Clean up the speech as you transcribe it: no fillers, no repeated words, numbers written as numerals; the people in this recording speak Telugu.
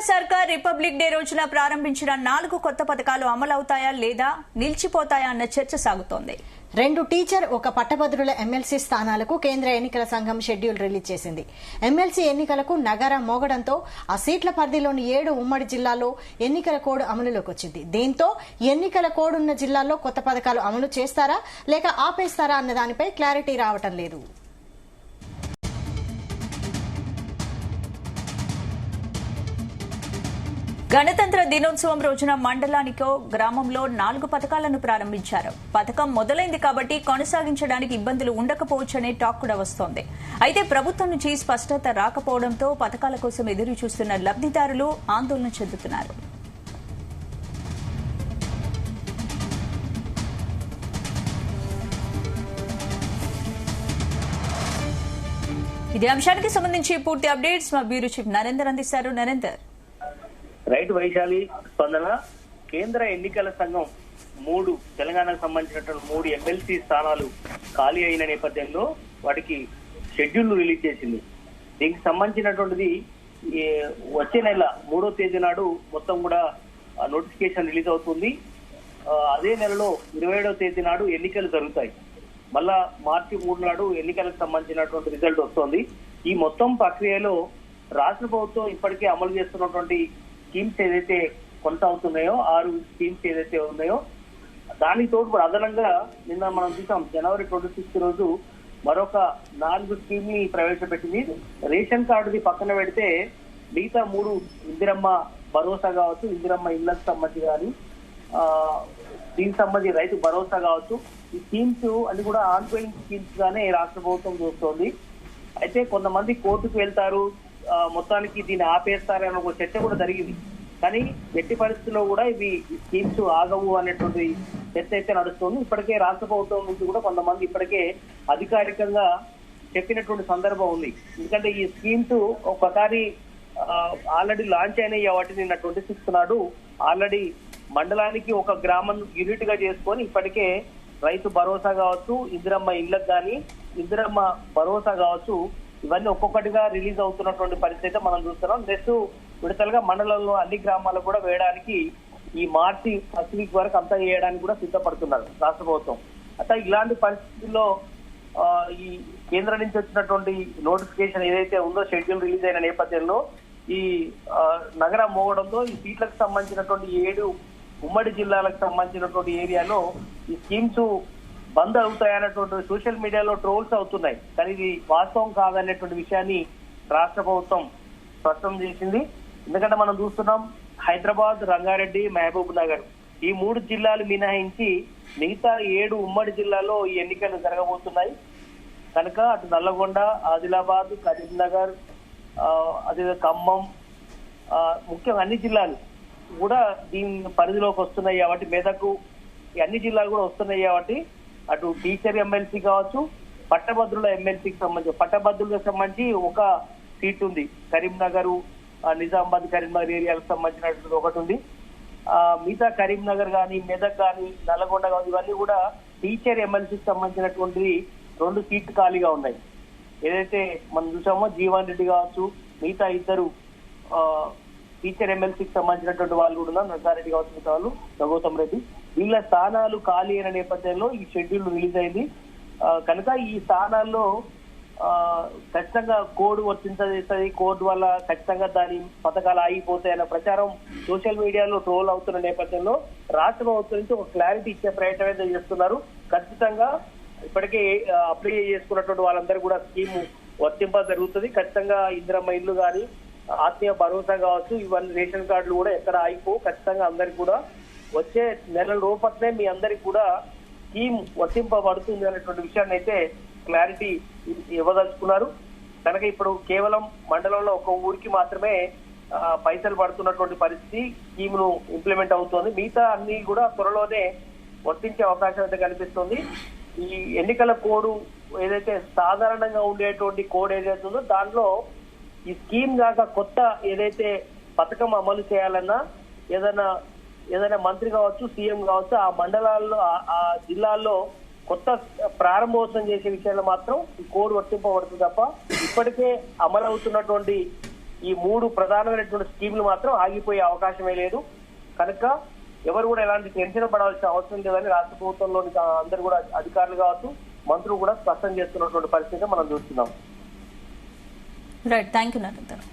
సర్కార్ రిపబ్లిక్ డే రోజున ప్రారంభించిన 4 కొత్త పథకాలు అమలవుతాయా లేదా నిలిచిపోతాయా అన్న చర్చ సాగుతోంది. 2 టీచర్, 1 పట్టభద్రుల ఎమ్మెల్సీ స్థానాలకు కేంద్ర ఎన్నికల సంఘం షెడ్యూల్ రిలీజ్ చేసింది. ఎమ్మెల్సీ ఎన్నికలకు నగారా మోగడంతో ఆ సీట్ల పరిధిలోని 7 ఉమ్మడి జిల్లాల్లో ఎన్నికల కోడ్ అమలులోకి వచ్చింది. దీంతో ఎన్నికల కోడ్ ఉన్న జిల్లాల్లో కొత్త పథకాలు అమలు చేస్తారా లేక ఆపేస్తారా అన్న దానిపై క్లారిటీ రావటం లేదు. గణతంత్ర దినోత్సవం రోజున మండలానికో గ్రామంలో 4 పథకాలను ప్రారంభించారు. పథకం మొదలైంది కాబట్టి కొనసాగించడానికి ఇబ్బందులు ఉండకపోవచ్చనే టాక్ కూడా వస్తోంది. అయితే ప్రభుత్వం నుంచి స్పష్టత రాకపోవడంతో పథకాల కోసం ఎదురు చూస్తున్న లబ్దిదారులు ఆందోళన చెందుతున్నారు. ఇదే అంశానికి సంబంధించి పూర్తి అప్డేట్స్ మా బ్యూరో చీఫ్ నరేందర్ అందిస్తారు. నరేందర్. రైట్ వైశాలి స్పందన. కేంద్ర ఎన్నికల సంఘం 3 తెలంగాణకు సంబంధించినటువంటి 3 ఎమ్మెల్సీ స్థానాలు ఖాళీ అయిన నేపథ్యంలో వాటికి షెడ్యూల్ రిలీజ్ చేసింది. దీనికి సంబంధించినటువంటిది వచ్చే నెల 3వ తేదీ నాడు మొత్తం కూడా నోటిఫికేషన్ రిలీజ్ అవుతుంది. అదే నెలలో 27వ తేదీ నాడు ఎన్నికలు జరుగుతాయి. మళ్ళా మార్చి 3 నాడు ఎన్నికలకు సంబంధించినటువంటి రిజల్ట్ వస్తుంది. ఈ మొత్తం ప్రక్రియలో రాష్ట్ర ప్రభుత్వం ఇప్పటికే అమలు చేస్తున్నటువంటి స్కీమ్స్ ఏదైతే కొనసాగుతున్నాయో 6 స్కీమ్స్ ఏదైతే ఉన్నాయో దానితో కూడా అదనంగా నిన్న మనం చూసాం జనవరి 26 రోజు మరొక 4 స్కీమ్ ని ప్రవేశపెట్టింది. రేషన్ కార్డుని పక్కన పెడితే మిగతా 3 ఇందిరమ్మ భరోసా కావచ్చు, ఇందిరమ్మ ఇళ్లకు సంబంధించి కానీ దీనికి సంబంధించి రైతు భరోసా కావచ్చు, ఈ స్కీమ్స్ అన్ని కూడా ఆన్ గోయింగ్ స్కీమ్స్ గానే రాష్ట్ర ప్రభుత్వం చూస్తోంది. అయితే కొంతమంది కోర్టుకు వెళ్తారు, మొత్తానికి దీన్ని ఆపేస్తారని ఒక చర్చ కూడా జరిగింది. కానీ ఎట్టి పరిస్థితుల్లో కూడా ఇవి స్కీమ్స్ ఆగవు అనేటువంటి చర్చ అయితే నడుస్తుంది. ఇప్పటికే రాష్ట్ర ప్రభుత్వం నుంచి కూడా కొంతమంది ఇప్పటికే అధికారికంగా చెప్పినటువంటి సందర్భం ఉంది. ఎందుకంటే ఈ స్కీమ్స్ ఒకసారి ఆల్రెడీ లాంచ్ అయినాయి వాటిని నిన్న 26 నాడు ఆల్రెడీ మండలానికి ఒక గ్రామం యూనిట్ గా చేసుకొని ఇప్పటికే రైతు భరోసా కావచ్చు, ఇందిరమ్మ ఇళ్లకు కానీ ఇందిరమ్మ భరోసా కావచ్చు, ఇవన్నీ ఒక్కొక్కటిగా రిలీజ్ అవుతున్నటువంటి పరిస్థితి మనం చూస్తున్నాం. నెక్స్ట్ విడతలుగా మండలంలో అన్ని గ్రామాలకు కూడా వేయడానికి ఈ మార్చి 1st వీక్ వరకు అంతా చేయడానికి కూడా సిద్ధపడుతున్నారు రాష్ట్ర ప్రభుత్వం. అయితే ఇలాంటి పరిస్థితుల్లో ఈ కేంద్రం నుంచి వచ్చినటువంటి నోటిఫికేషన్ ఏదైతే ఉందో షెడ్యూల్ రిలీజ్ అయిన నేపథ్యంలో ఈ నగరం మోగడంతో ఈ సీట్లకు సంబంధించినటువంటి 7 ఉమ్మడి జిల్లాలకు సంబంధించినటువంటి ఏరియాలో ఈ స్కీమ్స్ బంద్ అవుతాయన్నటువంటి సోషల్ మీడియాలో ట్రోల్స్ అవుతున్నాయి. కానీ ఇది వాస్తవం కాదనేటువంటి విషయాన్ని రాష్ట్ర ప్రభుత్వం స్పష్టం చేసింది. ఎందుకంటే మనం చూస్తున్నాం హైదరాబాద్, రంగారెడ్డి, మహబూబ్ నగర్ ఈ 3 జిల్లాలు మినహాయించి మిగతా 7 ఉమ్మడి జిల్లాల్లో ఈ ఎన్నికలు జరగబోతున్నాయి. కనుక అటు నల్లగొండ, ఆదిలాబాద్, కరీంనగర్, అదే ఖమ్మం, ముఖ్యంగా అన్ని జిల్లాలు కూడా దీని పరిధిలోకి వస్తున్నాయి కాబట్టి మెదకు అన్ని జిల్లాలు కూడా వస్తున్నాయి కాబట్టి అటు టీచర్ ఎమ్మెల్సీ కావచ్చు, పట్టభద్రుల ఎమ్మెల్సీకి సంబంధించి పట్టభద్రులకు సంబంధించి ఒక సీట్ ఉంది. కరీంనగర్, నిజామాబాద్, కరీంనగర్ ఏరియాలకు సంబంధించినటువంటి ఒకటి ఉంది. మిగతా కరీంనగర్ కానీ, మెదక్ కానీ, నల్లగొండ కానీ ఇవన్నీ కూడా టీచర్ ఎమ్మెల్సీకి సంబంధించినటువంటి 2 సీట్లు ఖాళీగా ఉన్నాయి. ఏదైతే మనం చూసామో జీవన్ రెడ్డి కావచ్చు, మిగతా 2 టీచర్ ఎమ్మెల్సీకి సంబంధించినటువంటి వాళ్ళు కూడా ఉన్నారు. నర్సారెడ్డి కావచ్చు, మిగతా వాళ్ళు గౌతమ్ రెడ్డి, వీళ్ళ స్థానాలు ఖాళీ అయిన నేపథ్యంలో ఈ షెడ్యూల్ రిలీజ్ అయింది. కనుక ఈ స్థానాల్లో ఖచ్చితంగా కోడ్ వర్తించేస్తుంది, కోడ్ వల్ల ఖచ్చితంగా దాని పథకాలు ఆగిపోతాయన్న ప్రచారం సోషల్ మీడియాలో ట్రోల్ అవుతున్న నేపథ్యంలో రాష్ట్ర ప్రభుత్వం నుంచి ఒక క్లారిటీ ఇచ్చే ప్రయత్నం అయితే చేస్తున్నారు. ఖచ్చితంగా ఇప్పటికే అప్లై చేసుకున్నటువంటి వాళ్ళందరూ కూడా స్కీమ్ వర్తింప జరుగుతుంది. ఖచ్చితంగా ఇందిరమ్మ ఇల్లు కానీ, ఆత్మీయ భరోసా కావచ్చు, ఇవన్నీ రేషన్ కార్డులు కూడా ఎక్కడ ఆగిపోవు. ఖచ్చితంగా అందరికి కూడా వచ్చే నెల లోపలనే మీ అందరికి కూడా స్కీమ్ వర్తింపబడుతుంది అనేటువంటి విషయాన్ని అయితే క్లారిటీ ఇవ్వదలుచుకున్నారు. కనుక ఇప్పుడు కేవలం మండలంలో ఒక ఊరికి మాత్రమే పైసలు పడుతున్నటువంటి పరిస్థితి, స్కీమ్ ను ఇంప్లిమెంట్ అవుతోంది. మిగతా అన్ని కూడా త్వరలోనే వర్తించే అవకాశం అయితే కనిపిస్తుంది. ఈ ఎన్నికల కోడ్ ఏదైతే సాధారణంగా ఉండేటువంటి కోడ్ ఏదైతే ఉందో దానిలో ఈ స్కీమ్ కాక కొత్త ఏదైతే పథకం అమలు చేయాలన్నా ఏదైనా మంత్రి కావచ్చు, సీఎం కావచ్చు, ఆ మండలాల్లో ఆ జిల్లాల్లో కొత్త ప్రారంభోత్సవం చేసే విషయంలో మాత్రం ఈ కోడ్ వర్తింపబడుతుంది తప్ప ఇప్పటికే అమలు అవుతున్నటువంటి ఈ 3 ప్రధానమైనటువంటి స్కీములు మాత్రం ఆగిపోయే అవకాశమే లేదు. కనుక ఎవరు కూడా ఎలాంటి టెన్షన్ పడాల్సిన అవసరం లేదని రాష్ట్ర ప్రభుత్వంలోని అందరూ కూడా అధికారులు కావచ్చు, మంత్రులు కూడా స్పష్టం చేస్తున్నటువంటి పరిస్థితి మనం చూస్తున్నాం. Right, thank you Narender.